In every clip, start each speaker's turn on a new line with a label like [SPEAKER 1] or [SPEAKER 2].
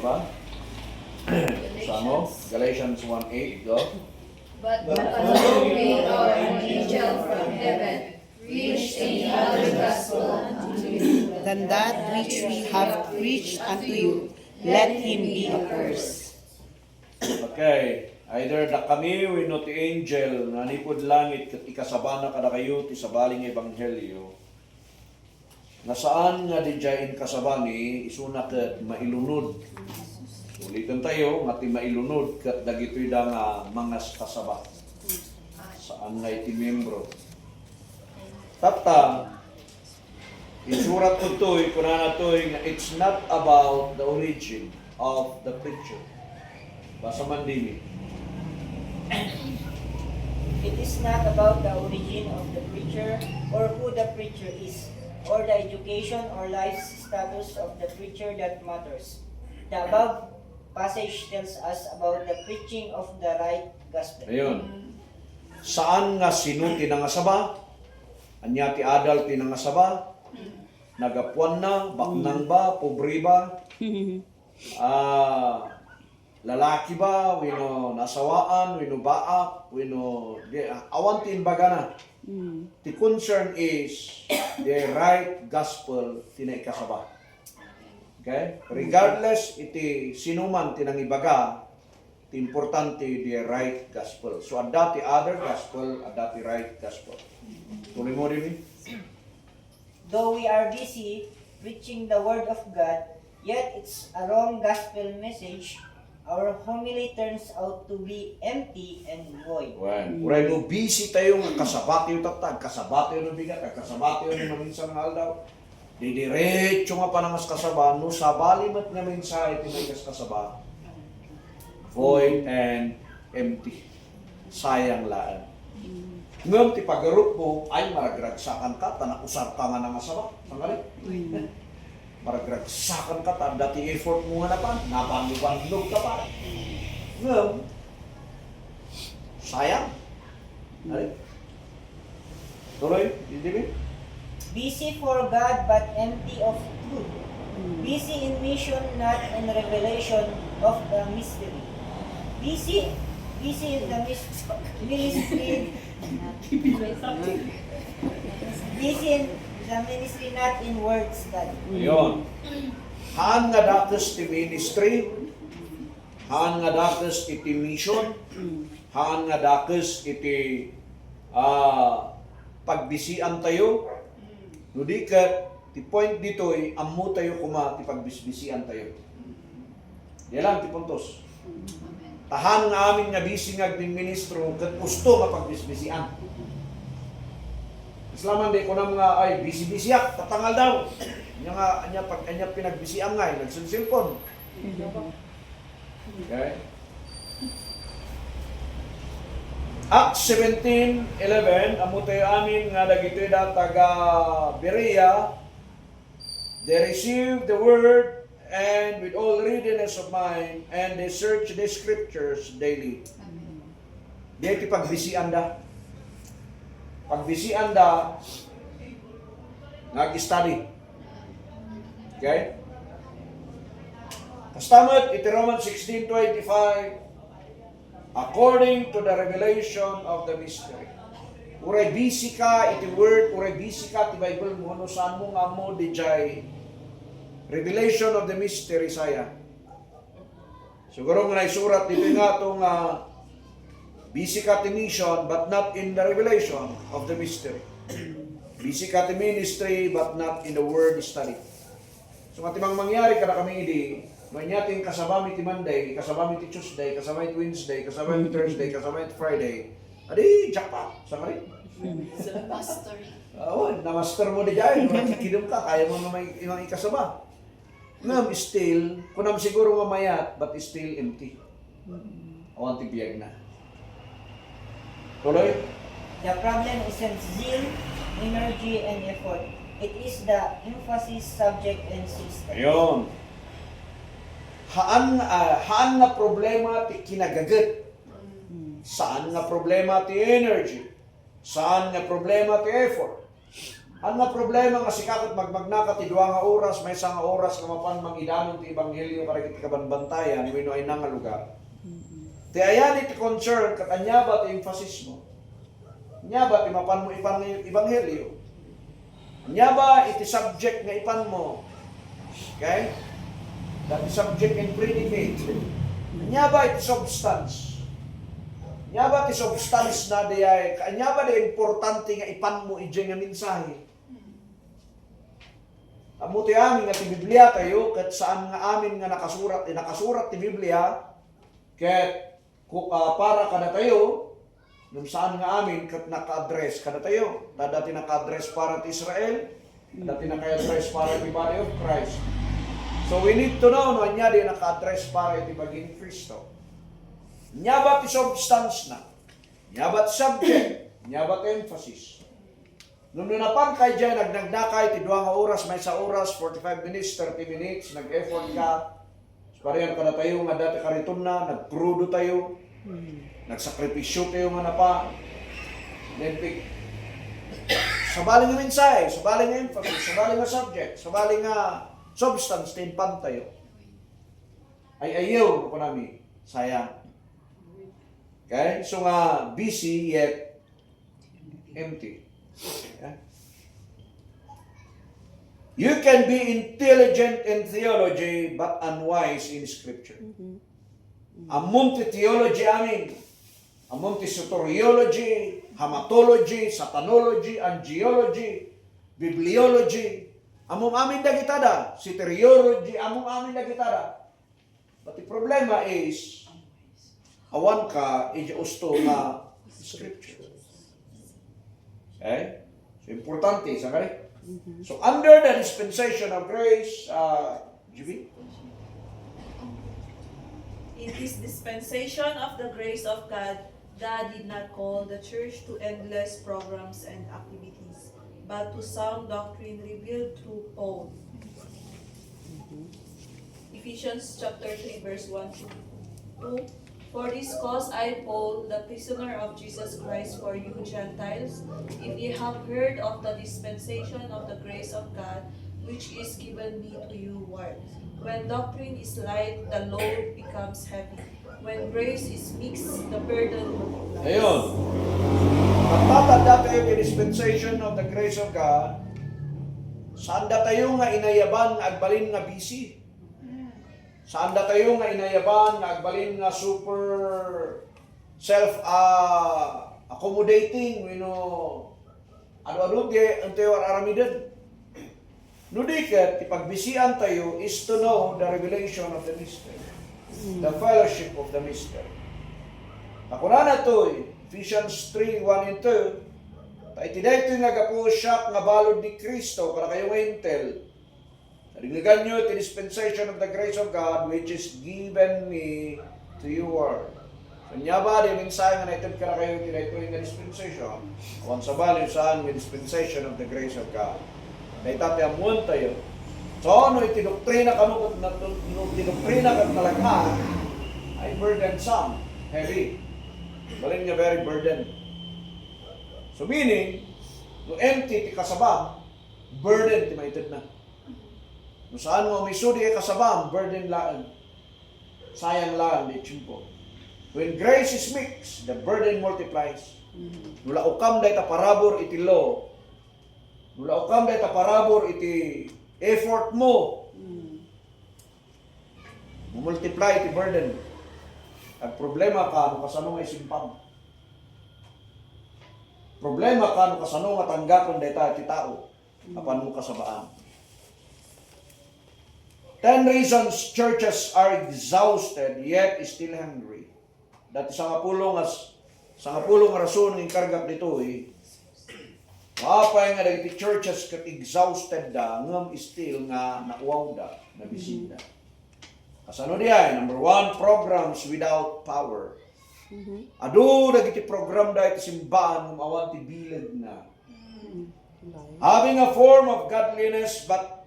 [SPEAKER 1] Ba? Sama? Galatians 1:8, go.
[SPEAKER 2] But following our angel from heaven, preached another gospel unto you,
[SPEAKER 3] than that which we have preached unto you, let him be accursed.
[SPEAKER 1] Okay. Either da kami wenno ti angel nga nipod langit ket ikasabana kada kayo ti sabaling ebanghelyo. Nasaan nga dijayin kasabani isuna ket mailunod. Ulitin tayo nga ti mailunod ket dagitoy da nga mga kasaba. Saan nga iti membro. Tata, isurat ko to'y, kunana to'y, it's not about the origin of the preacher. Basa man din.
[SPEAKER 4] It is not about the origin of the preacher or who the preacher is, or the education or life status of the preacher that matters. The above passage tells us about the preaching of the right gospel.
[SPEAKER 1] Ayun. Saan nga sino tinangasaba? Anya ti adal tinangasaba? Nagapuan na, baknang ba, pobre ba? Lalaki ba, wino nasawaan, wino baak, wino awan tin baga na. The concern is the right gospel tinaikasaba. Okay? Regardless iti sinuman tinangibaga, the importante the right gospel. So adda ti other gospel, adda ti right gospel. Tuloy mo rin.
[SPEAKER 4] Though we are busy preaching the word of God, yet it's a wrong gospel message. Our homily turns out to be empty and void.
[SPEAKER 1] Well, uray no busy tayo nga kasabati yung tatag, kasabati yung bigat, kasabati yung maminsan nga aldaw. Didiretso nga panangas kasaba, no sabali mat nga mensahe tinigas kasaba. Void and empty. Sayang laan. Ngam ti pagarup mo ay maragragsakan ka, tanakusar ka nga nga masaba. Sangali? Maragragsakan ka, dati effort mo nga na pa, nabanglo-banglog ka pa. Ngam, sayang. Ay. Tuloy, hindi ba?
[SPEAKER 4] Busy for God but empty of truth. Busy in mission, not in revelation of the mystery. Busy in the ministry. Busy in the ministry, not in word study.
[SPEAKER 1] Ayun. Haan nga dakes ti ministry, haan nga dakes iti mission, haan nga dakes iti pagbisian tayo. Nudi ket ti point ditoy ammo tayo kuma ti pagbisbisian tayo. Di lang ti puntos. Tahan nga amin nga busy nga din ministro ket gusto nga pagbisbisian. Islaman di ko na mga ay busy-busyak, tatangal daw. Anya pinagbisian nga, nagsilsilpon. Okay? Acts 17:11, amo tayo amin nga dagitoy da taga Berea, they received the word and with all readiness of mind, and they searched the scriptures daily. Di iti pagbisian da. Pagbisian da, nag-study. Okay? Kastamat, iti Romans 16:25, according to the revelation of the mystery. Uray busy ka, iti word, uray busy ka, ti Bible mo, ano saan mo nga mo, dijay, revelation of the mystery, saya. Siguro nga naisurat, dito nga itong busy ka ti mission, but not in the revelation of the mystery. Busy ka ti ministry, but not in the word study. So nga timang mangyari kada kami idi, may natin kasabami ti Monday, kasabami ti Tuesday, kasabami ti Wednesday, kasabami ti Thursday, kasabami ti Friday. Adi, jackpot. Saan ka rin?
[SPEAKER 2] mastery.
[SPEAKER 1] Oo, na-master mo di dyan. Kidom ka, kaya mo may imang ikasaba. Ngam, still, kunam siguro mamayat, but still empty. Awan ti biyag na. Tuloy?
[SPEAKER 4] The problem isn't zeal, energy, and effort. It is the emphasis, subject, and system.
[SPEAKER 1] Ayun. Haan nga problema ti kinagagat. Saan nga problema ti energy? Saan nga problema ti effort? Ang nga problema nga si kakot magmagnaka ti duwa nga oras, may isang nga oras nga mapan mangidanon ti ebanghelyo karagit kabanbantayan, wenno ay nang nga lugar. Ti ayan iti concern kat anya ba ti emphasis mo? Anya ba ti mapan mo ipan nga ebanghelyo? Anya ba iti subject nga ipan mo? Okay? That subject and predicate. Anya ba iti substance? Anya ba ti substance na di ay, anya ba di importante nga ipan mo iti nga mensahe? Amo ti amin nga ti Biblia tayo, kat saan nga amin nga nakasurat ti Biblia, kat para kada tayo, nung saan nga amin kat naka-address kada tayo. Dati naka-address para ti Israel, dati naka-address para ti body of Christ. So we need to know no anya di naka-address para iti baging Kristo. Nya ba ti substance na? Nya ba ti subject? Nya ba ti emphasis? Nung napan kay dyan, nagnagdakay, ti 2 nga oras, may sa oras, 45 minutes, 30 minutes, nag-effort ka. Parehan ka na tayo, nga dati kariton na, nagprudo tayo, nagsakripisyo tayo nga na pa. Then, sabaling nga mensahe, sabaling nga emphasis, sabaling nga subject, sabaling nga substance, tinpan tayo. Ay ayaw ko namin, sayang. Okay? So nga, busy yet empty. Yeah. You can be intelligent in theology but unwise in scripture. Among ti theology amin, among ti soteriology, hamatology, satanology, angiology, bibliology, among amin dagitada, soteriology, among amin dagitada. But the problema is, awan ka, iji usto nga scripture. Okay? So, importante, sakali. So, under the dispensation of grace, GB?
[SPEAKER 5] In this dispensation of the grace of God, God did not call the church to endless programs and activities, but to sound doctrine revealed through Paul. Ephesians chapter 3, verse 1 to 2. For this cause I, Paul, the prisoner of Jesus Christ for you Gentiles, if ye have heard of the dispensation of the grace of God, which is given me to you ward. When doctrine is light, the load becomes heavy. When grace is mixed, the burden multiplies.
[SPEAKER 1] Ayun. Pagtatanda tayo kay dispensation of the grace of God, saan da tayo nga inayaban nga agbalin nga busy? Saan da tayo nga inayaban nga agbalin nga super self-accommodating, ano-ano di ang tayo aramidan. Nudikat, ipagbisian tayo is to know the revelation of the mystery. The fellowship of the mystery. Ako na to, Ephesians 3, 1 and 2, taitiday ito nga gapo siya nga balod ni Kristo para kayo nga intel. Naringigan nyo the dispensation of the grace of God which is given me to you word. Kanya ba, di minsan nga naitid ka na kayo tinayto yung dispensation. Awan sa bali saan yung dispensation of the grace of God. Naitati amuan tayo. So, no itidoktrina ka mo, itidoktrina ka talaga, ay burdensome, heavy. Balin nga very burden. So meaning, no empty ti kasabam, burden ti maitid na. No saan mo may sudi ay kasabam, burden laan. Sayang laan, di chimpo. When grace is mixed, the burden multiplies. Nula ukam day ta parabor iti law. Nula ukam day ta parabor iti effort mo. Multiply iti burden. Ang problema ka, no kasano nga isimpang. Problema ka, no kasano nga tanggapon day ta iti tao. Apan mo kasabaan. 10 reasons churches are exhausted yet still hungry. Dati sa nga pulong rason ng kargap dito mapay nga dagiti churches kat exhausted da ngam still nga nakuwaw da na bisita. Kasano diay? Number 1, programs without power. Adu dagiti program da iti simbahan ngam awan ti bilag na. Having a form of godliness but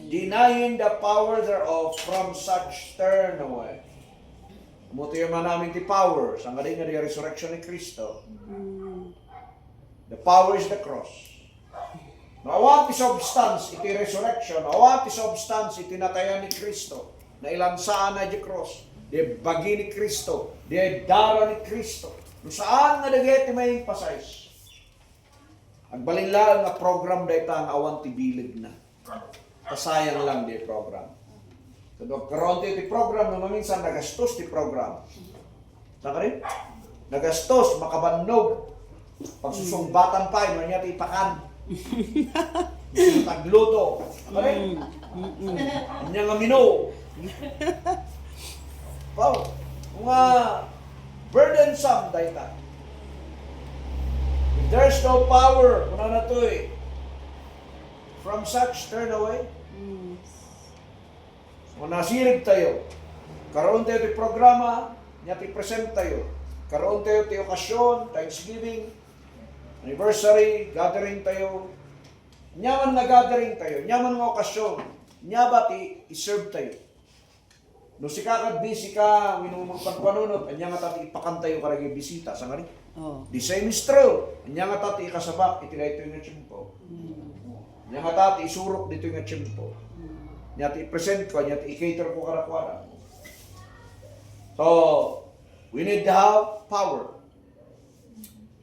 [SPEAKER 1] denying the power thereof, from such turn away. Muto yung namin ti power, sa nga di nga di resurrection ni Kristo. The power is the cross. Nawa ti substance iti resurrection, nawa ti substance iti natayan ni Kristo, na ilansaan na di cross, di bagi ni Kristo, di dara ni Kristo. No saan nga dagiti may pasayos. Agbalinlaan nga program dayta ang awan ti bilig na. Kasayang lang di program. Kado karon ti program no minsan nagastos ti program. Saka rin? Nagastos, makabannog. Pagsusumbatan pa, yun niya ti ipakan. Tagluto. Okay? Kanya nga mino. Wow. Mga burdensome dahita. If there's no power, kuna na to eh. From such, turn away. So, nasirig tayo. Karoon tayo ti programa, niya ti present tayo. Karoon tayo ti okasyon, Thanksgiving, anniversary, gathering tayo. Nyaman na gathering tayo, nyaman nga okasyon, nyaba ti iserve tayo. No si kakad busy ka, winumang pagpanunod, anya nga tati ipakantayo karagi bisita, sa nga rin.
[SPEAKER 3] Oh.
[SPEAKER 1] The same is true. Anya nga tati ikasabak, itilay ito yung tiyempo. Anya nga tati isurok dito yung tiyempo. Anya ti i-present ko, anya ti i-cater ko karakwara. So, we need to have power.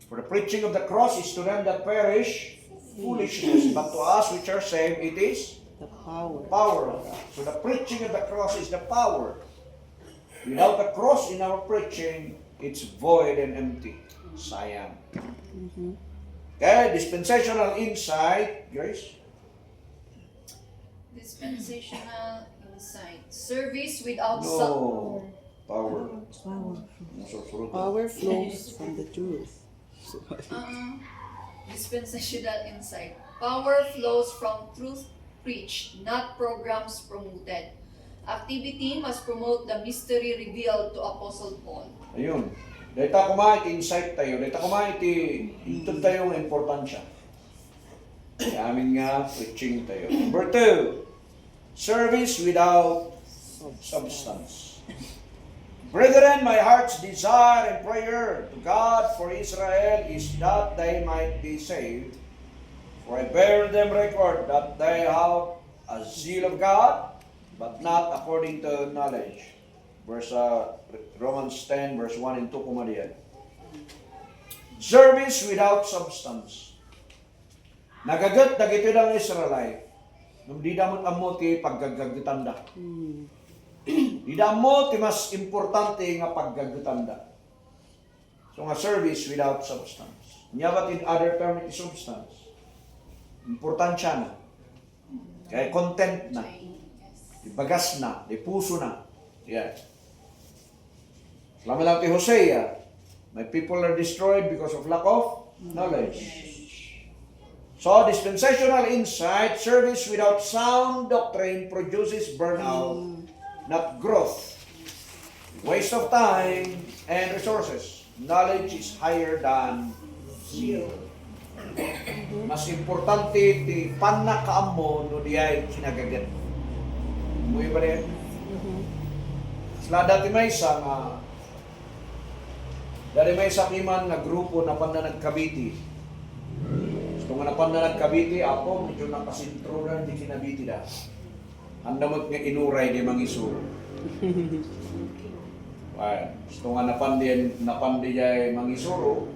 [SPEAKER 1] For the preaching of the cross is to them that perish foolishness, but to us which are saved, it is
[SPEAKER 3] The power.
[SPEAKER 1] power of God. So the preaching of the cross is the power. Without the cross in our preaching, it's void and empty. Sayang. Okay, dispensational insight, Grace.
[SPEAKER 2] Dispensational insight. Service without
[SPEAKER 1] No. Power.
[SPEAKER 3] Power.
[SPEAKER 1] Susurot.
[SPEAKER 3] Power flows from the truth.
[SPEAKER 2] Dispensational insight. Power flows from truth preached, not programs promoted. Activity must promote the mystery revealed to Apostle Paul.
[SPEAKER 1] Ayun. Dahita kumain, insight tayo. Dahita kumain, ito tayo ng importansya. Kaya amin nga, preaching tayo. Number 2, service without substance. Brethren, my heart's desire and prayer to God for Israel is that they might be saved. For I bear them record that they have a zeal of God, but not according to knowledge. Romans 10, verse 1 and 2 kumadiyan. Service without substance. Nagagat na gito ng Israelite. Nung di damot amo ti paggagagutanda. Di damo ti mas importante nga paggagutanda. So nga service without substance. Nya but in other term it is substance. Importansya na. Kaya content na. Di bagas na. Di puso na. Yeah. Lama lang ti Hosea. My people are destroyed because of lack of knowledge. So, dispensational insight, service without sound doctrine produces burnout, not growth. Waste of time and resources. Knowledge is higher than zeal. Mas importante ti panakaammo no diay kinagagat. Muy ba rin? Sila dati may isa nga dati may isa kiman na grupo na panda nagkabiti. So nga napan na nagkabiti, ako medyo nakasintro na di kinabiti da. Andamot nga inuray di mangisuro. Ay, so nga napan di jay mangisuro,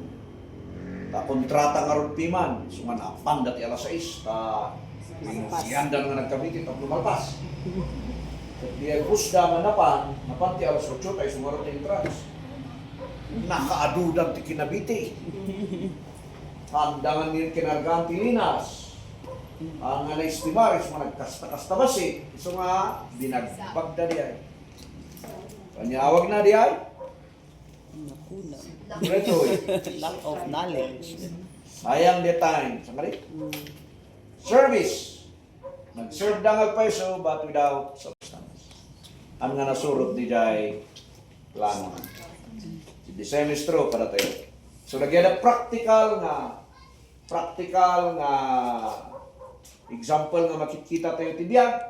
[SPEAKER 1] ta kontrata nga ron piman. So nga napan dati alas 6, ta siyandan nga nagkabiti, ta lumalpas. At di ay husda nga napan ti alas 8, tayo sumarot yung trans. Nakaadudan ti kinabiti. Handangan niya kinargaan Pilinas. Ang nga na-estimaris, mga nagkasta-kasta basi. So nga, binagbag na diay. Panyawag na diay.
[SPEAKER 3] Nakuna.
[SPEAKER 1] Reto eh.
[SPEAKER 3] Lack of knowledge.
[SPEAKER 1] Sayang the time. Sangari? Service. Nag-serve na nga peso, but without substance. Ang nga nasurot di diay plano. The same is true para tayo. So, lagyan na practical nga example nga makikita tayo tibiyag.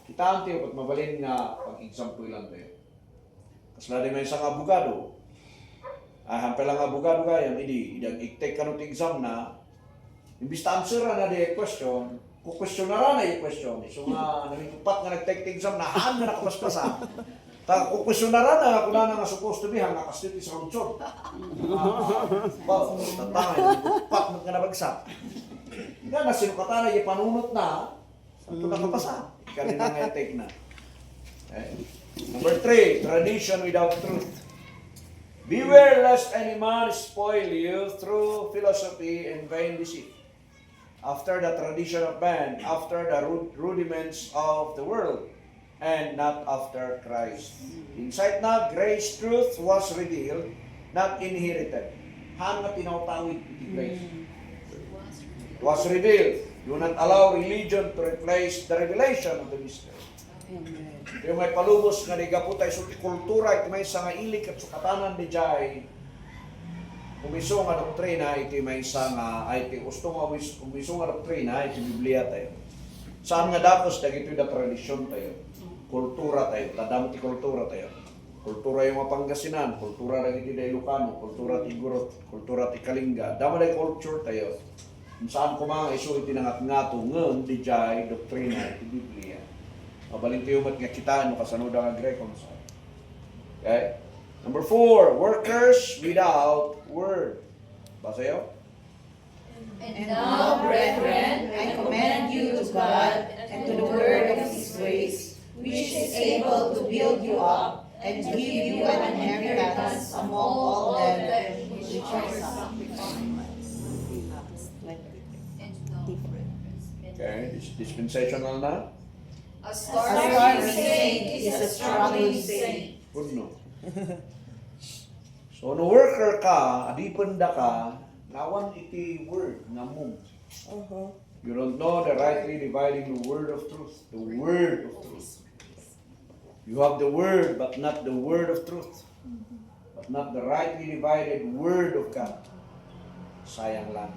[SPEAKER 1] Kitaan tayo pag mabalin nga pag-example lang tayo. Kasi na may isang abogado. Hampir lang abogado kaya, idang i-take ka ng exam na Imbis ta answer na di question, ku-question na yung question. So nga, namitupat nga nag-take exam, nahaan na nakapaspasa. Ta ku-question na kung na nga supposed to be, hanga kastit sa konsol. Tatangay, namitupat mo nga nabagsak. Nga na sinukatan na, ipanunot na, ito nakapasa. Kanina nga take na. Okay. Number 3, tradition without truth. Beware lest any man spoil you through philosophy and vain deceit, after the tradition of man, after the rudiments of the world, and not after Christ. Inside na, grace truth was revealed, not inherited. Han nga tinawtawid iti grace. It was revealed. Do not allow religion to replace the revelation of the mystery. Ito yung may palubos nga nigaputay so ti kultura iti may nga ilik at sukatanan di jay kumiso nga doktrina iti may nga ay iti gusto nga kumiso nga doktrina iti Biblia tayo. Saan nga dapos dagito da tradisyon tayo, kultura tayo, tadam ti kultura tayo. Kultura yung Pangasinan, kultura dagiti da Ilocano, kultura ti Gurot, kultura ti Kalinga, dama day culture tayo. Kung saan ko mga iso iti nangat-ngato ngon di jay doktrina iti Biblia. Mabalin tayo mat nga kita, no kasanod ang Greco. Okay? Number 4, workers without word. Basa yun?
[SPEAKER 2] And
[SPEAKER 3] Now, brethren, I commend you to God and to the word of His grace, which is able to build you up and give you an inheritance among all them which are sanctified.
[SPEAKER 1] Okay, dispensational na?
[SPEAKER 2] A
[SPEAKER 3] A
[SPEAKER 2] starving
[SPEAKER 3] starving
[SPEAKER 2] saint
[SPEAKER 3] saint
[SPEAKER 2] is
[SPEAKER 3] is
[SPEAKER 2] a
[SPEAKER 3] a struggling
[SPEAKER 2] struggling saint.
[SPEAKER 1] Good no. So, no worker ka, adipenda ka, nawan iti word nga mong. You don't know the rightly dividing the word of truth. The word of truth. You have the word, but not the word of truth. But not the rightly divided word of God. Sayang lang.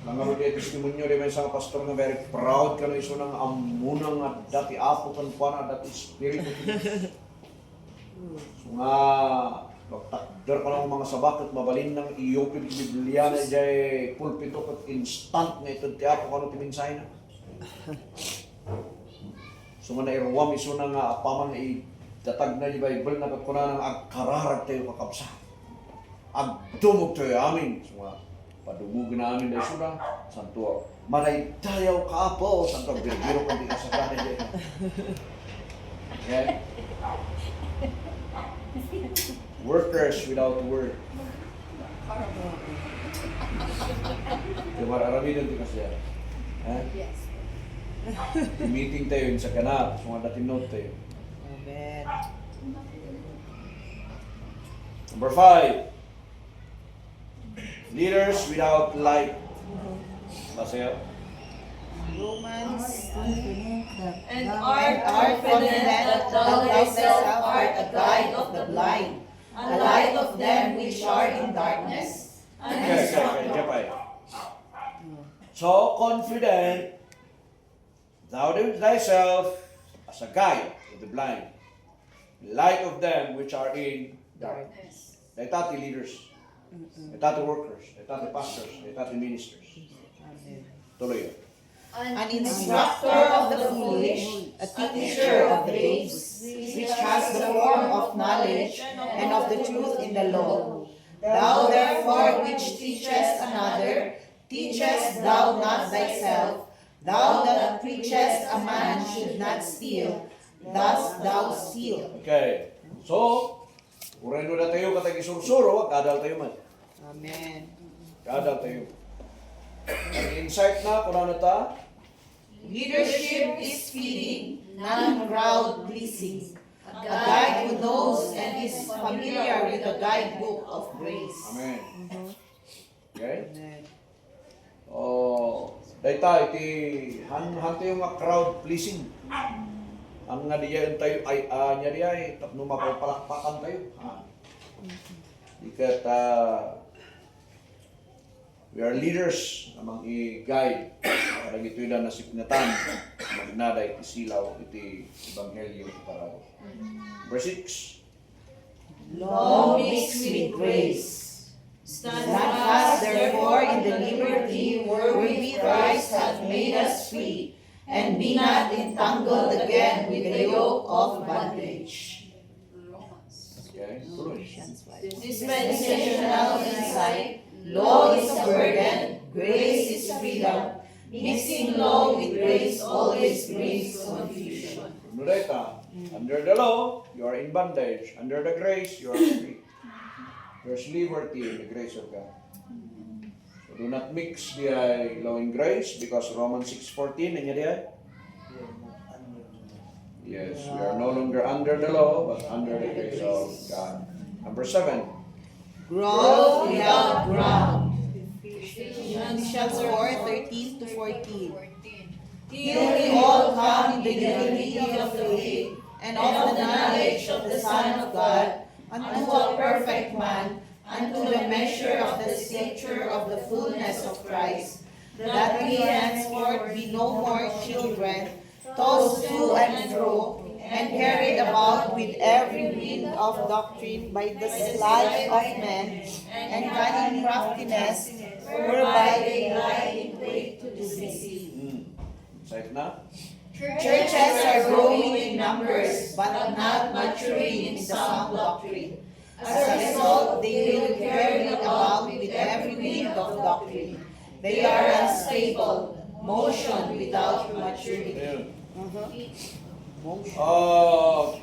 [SPEAKER 1] Langaro di testimonyo di may isang pastor nga very proud ka na iso ng amunang at dati apo kan pa na dati spirito. So nga, pagtakder ka ng mga sabak at mabalin ng iyopin Biblia na jay pulpito at instant nga ito ti apo ka no timinsay na. So nga nairwam iso na nga apaman na itatag na di Bible na kakuna ng agkararag tayo kakabsa. Agdumog tayo amin. So nga, padumugan namin na iso na, santo, maraytayaw ka po, santo, birbiro kung di ka sa kanin dyan. Okay? Workers without word. Yung mararami din di kasi yan.
[SPEAKER 2] Yes.
[SPEAKER 1] Meeting tayo yun sa kanap, so nga dating note tayo.
[SPEAKER 3] Amen.
[SPEAKER 1] Number 5. Leaders without light. Basa yun?
[SPEAKER 3] Romans
[SPEAKER 5] And
[SPEAKER 3] art
[SPEAKER 5] art
[SPEAKER 3] confident that thou thyself art a guide of the blind, a light of them which are in darkness.
[SPEAKER 1] Okay. Japay. So, confident, thou thyself as a guide of the blind, light of them which are in darkness. They taught the leaders. They taught the workers. They taught the pastors. They taught the ministers. Tuloy yun.
[SPEAKER 3] An instructor of the foolish, a teacher of the babes, which has the form of knowledge and of the truth in the law. Thou therefore which teachest another, teachest thou not thyself. Thou that preachest a man should not steal, thus thou steal.
[SPEAKER 1] Okay. So, ureno na tayo katag isursuro, kadal tayo man.
[SPEAKER 3] Amen.
[SPEAKER 1] Kadal tayo. Ang insight na, kung ano ta?
[SPEAKER 3] Leadership is feeding, not crowd pleasing. A guide who knows and is familiar with the guidebook of grace.
[SPEAKER 1] Amen. Okay? Oh, dayta iti hanto yung nga crowd pleasing. Ang nga diyan tayo ay nya diya tapno mapapalakpakan tayo. Dikat we are leaders amang i-guide para gito ila nasiknatan magnada iti silaw iti ebanghelyo para. Verse 6.
[SPEAKER 3] Law mixed with grace.
[SPEAKER 5] Stand
[SPEAKER 3] Stand fast, therefore, in the liberty wherewith Christ hath made us free, and be not entangled again with the yoke of bondage.
[SPEAKER 2] Romans.
[SPEAKER 1] Okay, tuloy.
[SPEAKER 5] dispensational insight,
[SPEAKER 3] Law is a burden, grace is freedom. Mixing law with grace always brings confusion.
[SPEAKER 1] Formuleta, under the law, you are in bondage. Under the grace, you are free. There's liberty in the grace of God. So do not mix the law and grace because Romans 6:14, and yet, yes, we are no longer under the law, but under the grace of God. Number 7.
[SPEAKER 3] Growth without ground. Ephesians 4:13 to 14.
[SPEAKER 2] 14.
[SPEAKER 3] Till we all come in the unity of the faith and of the knowledge of the Son of God, unto a perfect man, unto the measure of the stature of the fullness of Christ, that we henceforth be no more children, tossed to and fro, and carried about with every wind of doctrine by the sleight of men and cunning craftiness, whereby they lie in wait to deceive.
[SPEAKER 1] Safe na?
[SPEAKER 3] Churches are growing in numbers, but not maturing in sound doctrine. As a result, they will be carried about with every wind of doctrine. They are unstable, motion without maturity.
[SPEAKER 1] Ayun.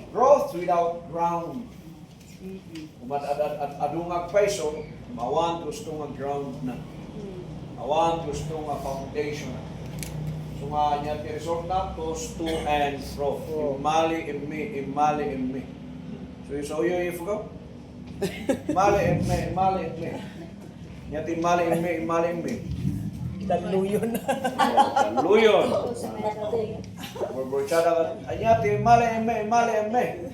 [SPEAKER 1] Growth without ground. Adungag paiso, mawan gusto nga ground na. Awan gusto nga foundation na. So nga niya resort na to and fro. Imali in me. So you if go? Mali in me. Niya imali in me.
[SPEAKER 4] Taluyon.
[SPEAKER 1] Luyon. Berbicara kan, anyati imali in me.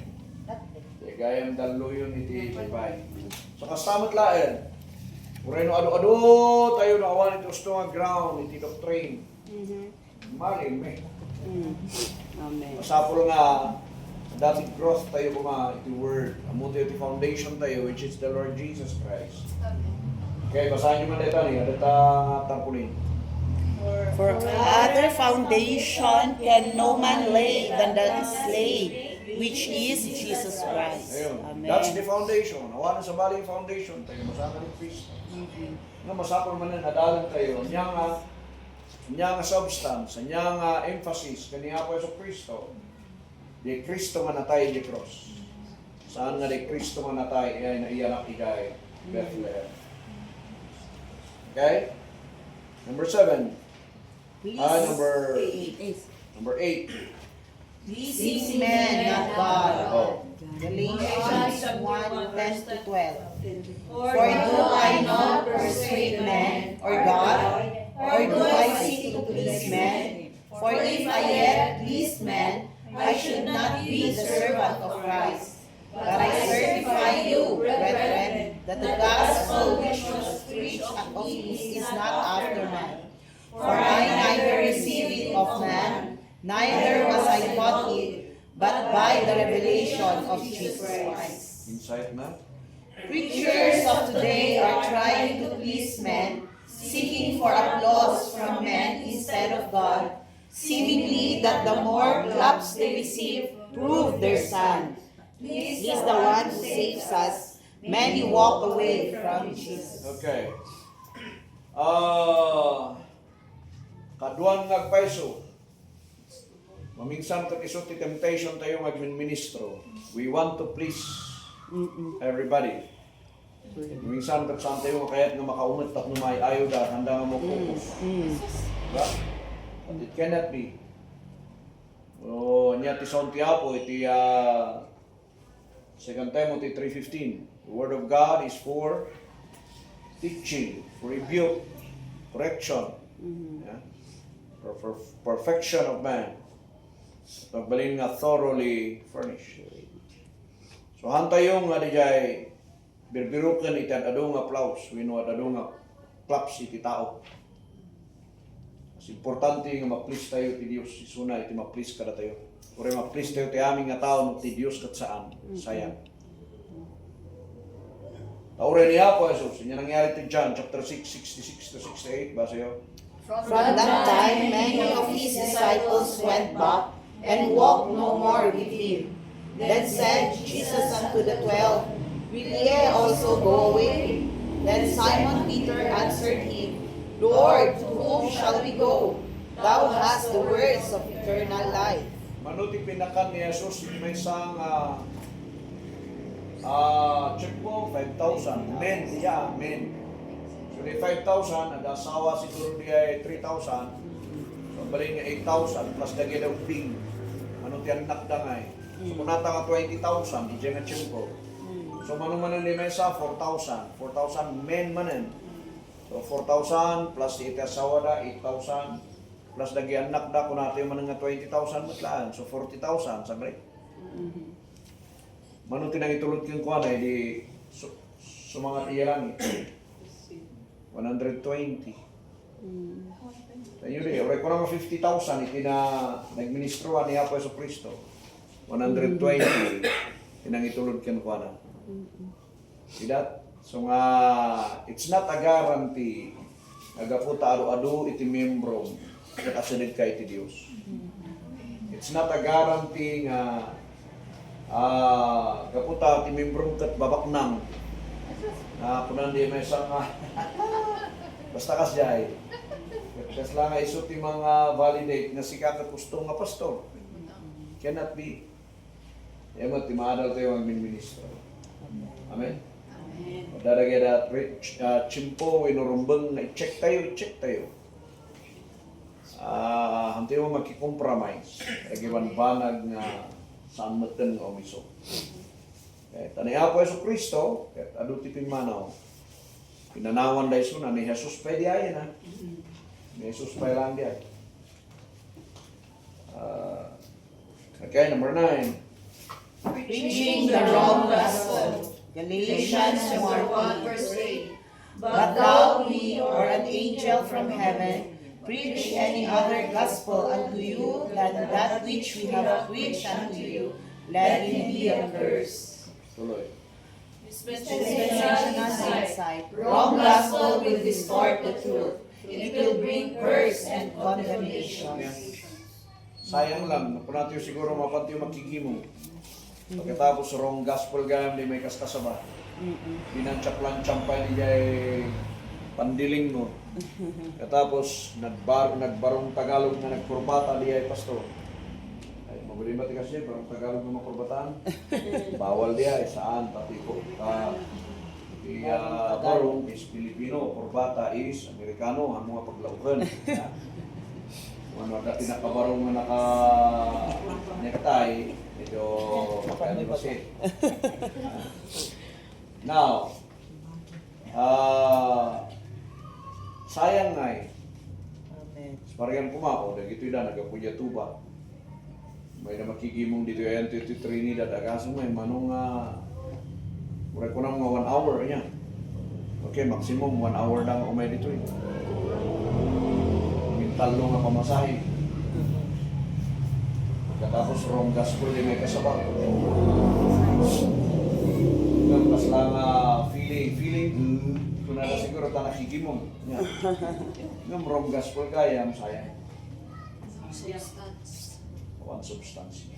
[SPEAKER 1] Gayam daluyon iti ibay. So kastamat laen. Ureno adu-adu tayo na awan iti gusto nga ground iti doctrine. Mali me.
[SPEAKER 3] Amen.
[SPEAKER 1] Masapol nga dati growth tayo kuma iti word. Amo tayo iti foundation tayo which is the Lord Jesus Christ. Okay, basahin nyo man dito ni adata tarpulin.
[SPEAKER 3] For other foundation can no man lay than the slave, which is Jesus Christ.
[SPEAKER 1] Ayun.
[SPEAKER 3] Amen.
[SPEAKER 1] That's the foundation. Awan sa baling foundation tayo masama ni Kristo. Nga masapol man na nadalan tayo niya nga substance, niya nga emphasis kaniya po sa Kristo. Di Kristo nga natay di cross. Saan nga di Kristo nga natay ay naiyanak igay Bethlehem. Okay? Number 7. Number 8.
[SPEAKER 3] These men, not God.
[SPEAKER 1] Oh.
[SPEAKER 3] Galatians 1:10 to 12. For do I not persuade men or God, or do I seek to please men? For if I yet please men, I should not be the servant of Christ. But I certify you, brethren, that the gospel which was preached of me is not after man. For I neither received it of man, neither was I taught it, but by the revelation of Jesus Christ.
[SPEAKER 1] Insight na?
[SPEAKER 3] Preachers of today are trying to please men, seeking for applause from men instead of God, seemingly that the more claps they receive prove their stand. He is the one who saves us. Many walk away from Jesus.
[SPEAKER 1] Okay. Kaduan nga paiso. Maminsan kat iso ti temptation tayo magministro. We want to please everybody. Minsan kat saan tayo kayat nga makaungat at numay ayaw da handa nga mo focus. Diba? But it cannot be. Niya ti Son Tiapo iti 2 Timothy 3:15. The word of God is for teaching, for rebuke, correction, yeah? for perfection of man. Pagbalin nga thoroughly furnished. So hantayong nga dijay birbirukan iti adong applause, wino at adong claps iti tao. Mas importante nga ma-please tayo ti Dios, isuna iti ma-please kada tayo. Uri ma-please tayo ti aming nga tao no ti Dios kat saan, sayang. Taure niya po, Jesus. Yan nangyari to John, chapter 6, 66 to 68. Basa yun.
[SPEAKER 2] From
[SPEAKER 3] From that time, many of his disciples went back and walked no more with him. Then said Jesus unto the 12, Will ye also go away? Then Simon Peter answered him, Lord, to whom shall we go? Thou hast the words of eternal life.
[SPEAKER 1] Manuti pinakan ni Jesus, may isang check po, 5,000. Men, yeah, men. So, di 5,000, nag-asawa siguro di ay 3,000. So, balik niya 8,000, plus dagi daw ping. Ano tiyan nakdangay. So, kung nata nga 20,000, di nga check po. So, manuman ni Mesa, 4,000. 4,000 men manen. So, 4,000 plus si itasawa da, 8,000. Plus dagi anak da, kung natin man nga 20,000 matlaan. So, 40,000, sabi. Manuti nang itulot yung kuha na, di sumangat iya lang. 120. Ayun rin, oray ko naman 50,000, iti na nagministro ni Apo Yesu Cristo. 120, tinang itulot yung kuha na. See that? So nga, it's not a guarantee. Nagaputa ado-ado iti membro kakasunod ka iti Diyos. It's not a guarantee nga kaputa iti membro kat babaknang. Kunan di may isang basta kasyay. Kasi lang nga iso ti mga validate nga si kakapustong nga pastor. Cannot be. Emat ti maadal tayo ang ministro. Amen? Daragay dat chimpo, inurumbang na i-check tayo. Hantay mo magkikompromise. Nagiwan banag nga saan matan nga umiso. Taniya po Yesu Cristo, kahit adutipin manaw, pinanawan da iso na ni Jesus pwede ayan ha. Ni Jesus pa lang diyan. Okay, number 9.
[SPEAKER 3] Preaching the wrong gospel. Galatians
[SPEAKER 2] 1
[SPEAKER 3] 1:8.
[SPEAKER 2] verse 8.
[SPEAKER 3] But thou, we, or an angel from heaven, preach any other gospel unto you than that which we have preached unto you, let him be accursed.
[SPEAKER 1] Tuloy.
[SPEAKER 3] Dispensational insight. Wrong gospel will distort the truth. It will bring curse and condemnation.
[SPEAKER 1] Sayang lang, napunat yung siguro mapanti yung magkikimong. Pagkatapos wrong gospel gayam di may kastasaba. Binansyak-lansyak pa niya pandiling mo. Katapos nagbarong Tagalog na nagkurbata di ay pastor. Ay, mabuli ba kasi barong Tagalog na makurbataan? Bawal di ay saan pati ko. Barong is Filipino, kurbata is Amerikano, ang mga paglaukan. Ano na pinakabarong na naka-necktie, medyo makano kasi. Now, sayang nga eh. Parang kumako, dahil ito na, nagapunya tuba. May na makikimong dito yan, ito Trinidad, agaso may manong mura ko na mga 1 hour niya. Okay, maximum 1 hour lang umay dito eh. Talo nga pamasahe. Pagkatapos wrong gospel din may kasabang. Yung pas lang feeling, kung na siguro ta nakikimong. Yung wrong gospel kaya, sayang. One substance.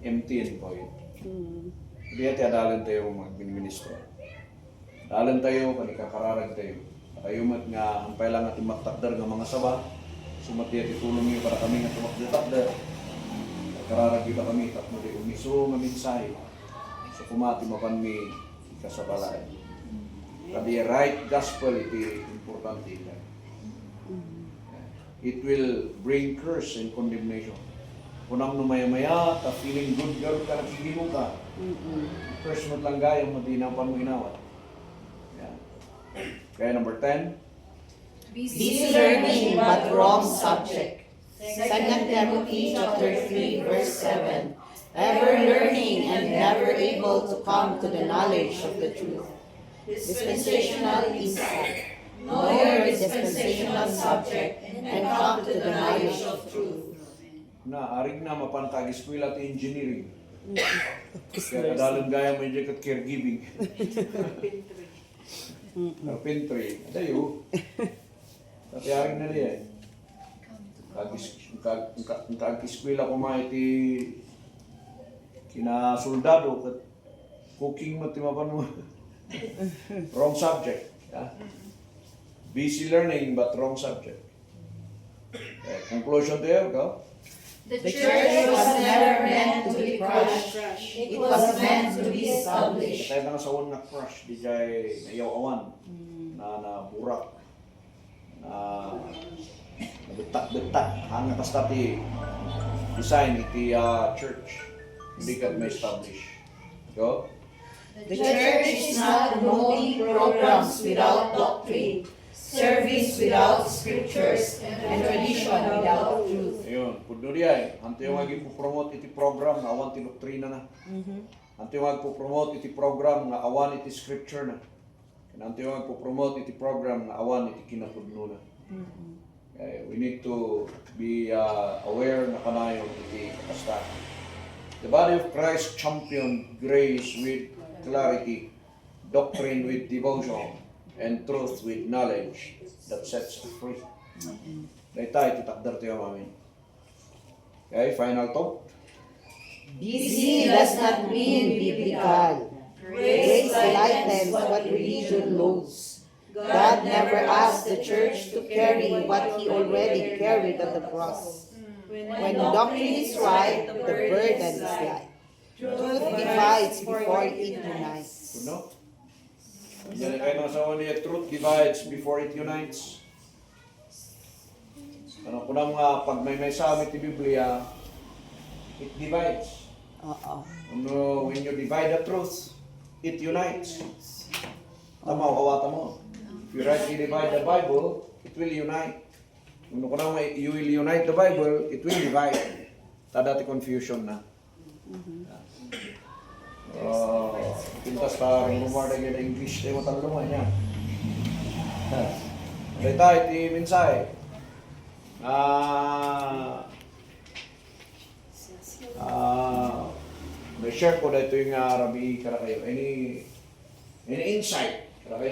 [SPEAKER 1] Empty and void. Hindi natin adalin tayo mag-ministro. Adalin tayo, kanikakararag tayo. Ayumat nga, ang pailang ating magtakdar ng mga saba. Sumati at itulong niyo para kami nga tumakda-takda. Kararag kita kami, tapos di umiso nga mensahe. So kumati mapan mi kasabalay. Kadi right gospel, iti importante ita. It will bring curse and condemnation. Kunang numaya-maya, ta feeling good girl ka, nakikimo ka. First mo lang gayong madinapan mo inawat. Okay, number 10.
[SPEAKER 3] Busy learning but wrong subject. 2 Timothy chapter 3 verse 7. Ever learning and never able to come to the knowledge of the truth. Dispensational insight. Know your dispensational subject and come to the knowledge of truth.
[SPEAKER 1] Arig na mapantag-eskwela ti engineering. Kaya kadalong gaya mo yung caregiving. Carpentry. Adayo. Tapiyarin na liya. Kag-iskwela ko mga iti kina soldado kat cooking mo timapan mo. Wrong subject. Yeah? Busy learning but wrong subject. Conclusion there, go.
[SPEAKER 2] The
[SPEAKER 3] The church was never meant to be crushed. It was meant to be established.
[SPEAKER 1] Tayo na sa una crush, di jay nayaw-awan, na burak, na betak-betak, hanga kasta ti design iti church, hindi ka may establish. Go?
[SPEAKER 3] The church is not promoting programs without doctrine, service without scriptures, and tradition without truth.
[SPEAKER 1] Ayun, kundo diya Ante yung promote iti program na awan ti doktrina na. Ante yung promote iti program na awan iti scripture na. Ante yung promote iti program na awan iti kinapudno na. Okay, we need to be aware na kanayon iti kasta. The body of Christ champion grace with clarity, doctrine with devotion, and truth with knowledge that sets us free. Dahil tayo titakdar tayo mamin. Okay, final thought.
[SPEAKER 3] BC does not mean biblical. Grace lightens what religion loads. God never asked the church to carry what he already carried on the cross. When doctrine is right, the burden is light. Truth divides before it unites.
[SPEAKER 1] Kuno? Yan kayo nasa niya, truth divides before it unites. Ano ko mga pag may sa amin ti Biblia, it divides. Ano, when you divide the truth, it unites. Tama o kawata mo. If you rightly divide the Bible, it will unite. Ano ko you will unite the Bible, it will divide. Tadati confusion na. Pintas pa rin lumar na English tayo matalungan niya. Kaya tayo, iti minsay. May share ko na ito yung Rabi Karakayo. Any insight?